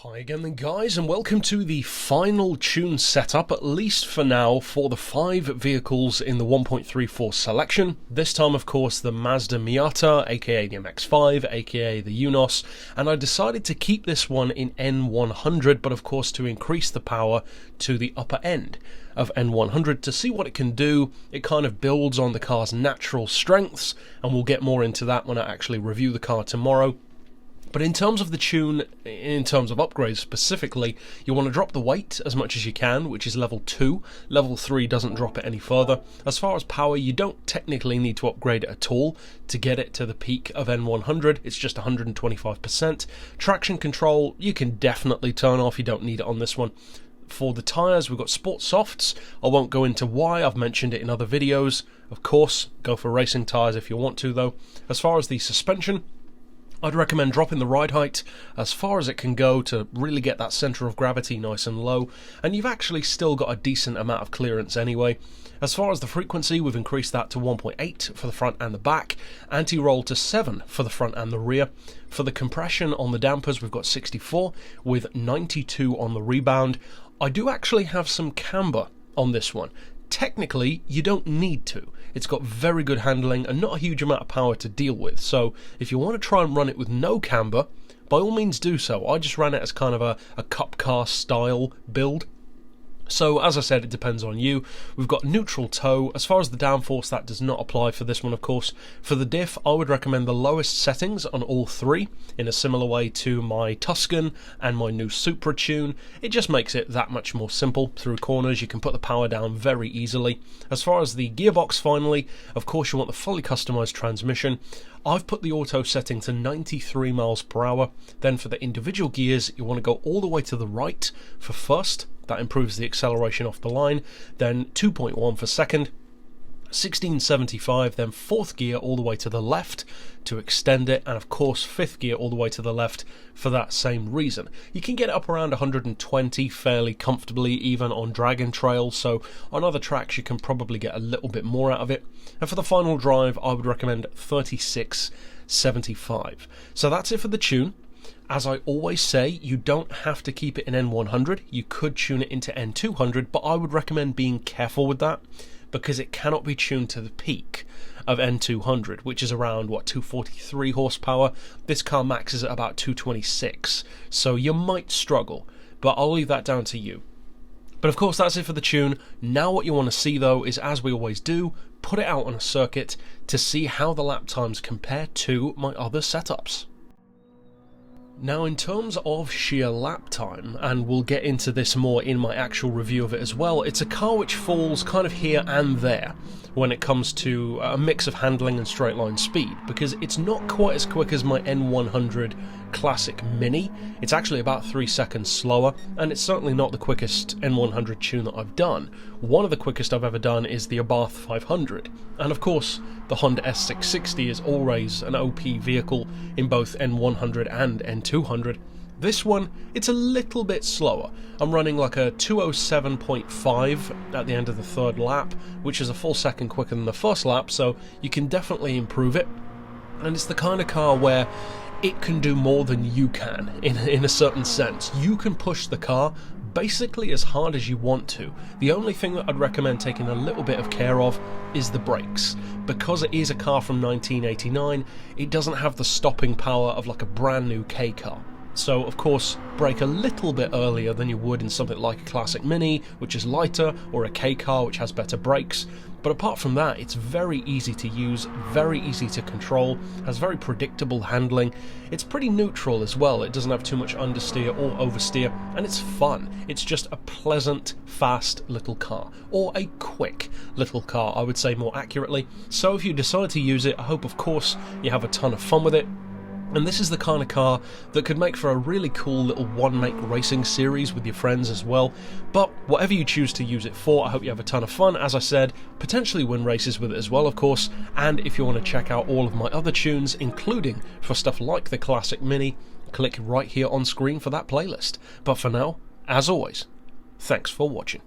Hi again then guys, and welcome to the final tune setup, at least for now, for the 5 vehicles in the 1.34 selection. This time of course the Mazda Miata, aka the MX-5, aka the Eunos, and I decided to keep this one in N100, but of course to increase the power to the upper end of N100 to see what it can do. It kind of builds on the car's natural strengths, and we'll get more into that when I actually review the car tomorrow. But in terms of the tune, in terms of upgrades specifically, you want to drop the weight as much as you can, which is level 2. Level 3 doesn't drop it any further. As far as power, you don't technically need to upgrade it at all to get it to the peak of N100. It's just 125%. Traction control, you can definitely turn off. You don't need it on this one. For the tyres, we've got Sport Softs. I won't go into why, I've mentioned it in other videos. Of course, go for racing tyres if you want to though. As far as the suspension, I'd recommend dropping the ride height as far as it can go to really get that centre of gravity nice and low, and you've actually still got a decent amount of clearance anyway. As far as the frequency, we've increased that to 1.8 for the front and the back, anti-roll to 7 for the front and the rear. For the compression on the dampers, we've got 64 with 92 on the rebound. I do actually have some camber on this one. Technically, you don't need to. It's got very good handling and not a huge amount of power to deal with, so if you want to try and run it with no camber, by all means do so. I just ran it as kind of a cup car style build. So, as I said, it depends on you. We've got neutral toe. As far as the downforce, that does not apply for this one, of course. For the diff, I would recommend the lowest settings on all 3, in a similar way to my Tuscan and my new Supra tune. It just makes it that much more simple. Through corners, you can put the power down very easily. As far as the gearbox, finally, of course you want the fully customised transmission. I've put the auto setting to 93 miles per hour. Then for the individual gears, you want to go all the way to the right for first. That improves the acceleration off the line. Then 2.1 for second, 1675, then 4th gear all the way to the left to extend it, and of course 5th gear all the way to the left for that same reason. You can get it up around 120 fairly comfortably, even on Dragon Trail, so on other tracks you can probably get a little bit more out of it. And for the final drive, I would recommend 3675. So that's it for the tune. As I always say, you don't have to keep it in N100. You could tune it into N200, but I would recommend being careful with that, because it cannot be tuned to the peak of N200, which is around, 243 horsepower. This car maxes at about 226, so you might struggle, but I'll leave that down to you. But of course, that's it for the tune. Now what you want to see, though, is, as we always do, put it out on a circuit to see how the lap times compare to my other setups. Now, in terms of sheer lap time, and we'll get into this more in my actual review of it as well, it's a car which falls kind of here and there when it comes to a mix of handling and straight line speed, because it's not quite as quick as my N100 Classic Mini. It's actually about 3 seconds slower, and it's certainly not the quickest N100 tune that I've done. One of the quickest I've ever done is the Abarth 500, and of course the Honda S660 is always an OP vehicle in both N100 and N200. This one, it's a little bit slower. I'm running like a 207.5 at the end of the 3rd lap, which is a full second quicker than the first lap, so you can definitely improve it. And it's the kind of car where it can do more than you can, in a certain sense. You can push the car basically as hard as you want to. The only thing that I'd recommend taking a little bit of care of is the brakes. Because it is a car from 1989, it doesn't have the stopping power of like a brand new K car. So of course, brake a little bit earlier than you would in something like a Classic Mini, which is lighter, or a K car, which has better brakes. But apart from that, it's very easy to use, very easy to control, has very predictable handling. It's pretty neutral as well. It doesn't have too much understeer or oversteer, and it's fun. It's just a pleasant, fast little car, or a quick little car, I would say more accurately. So if you decide to use it, I hope of course you have a ton of fun with it. And this is the kind of car that could make for a really cool little one-make racing series with your friends as well. But whatever you choose to use it for, I hope you have a ton of fun. As I said, potentially win races with it as well, of course. And if you want to check out all of my other tunes, including for stuff like the Classic Mini, click right here on screen for that playlist. But for now, as always, thanks for watching.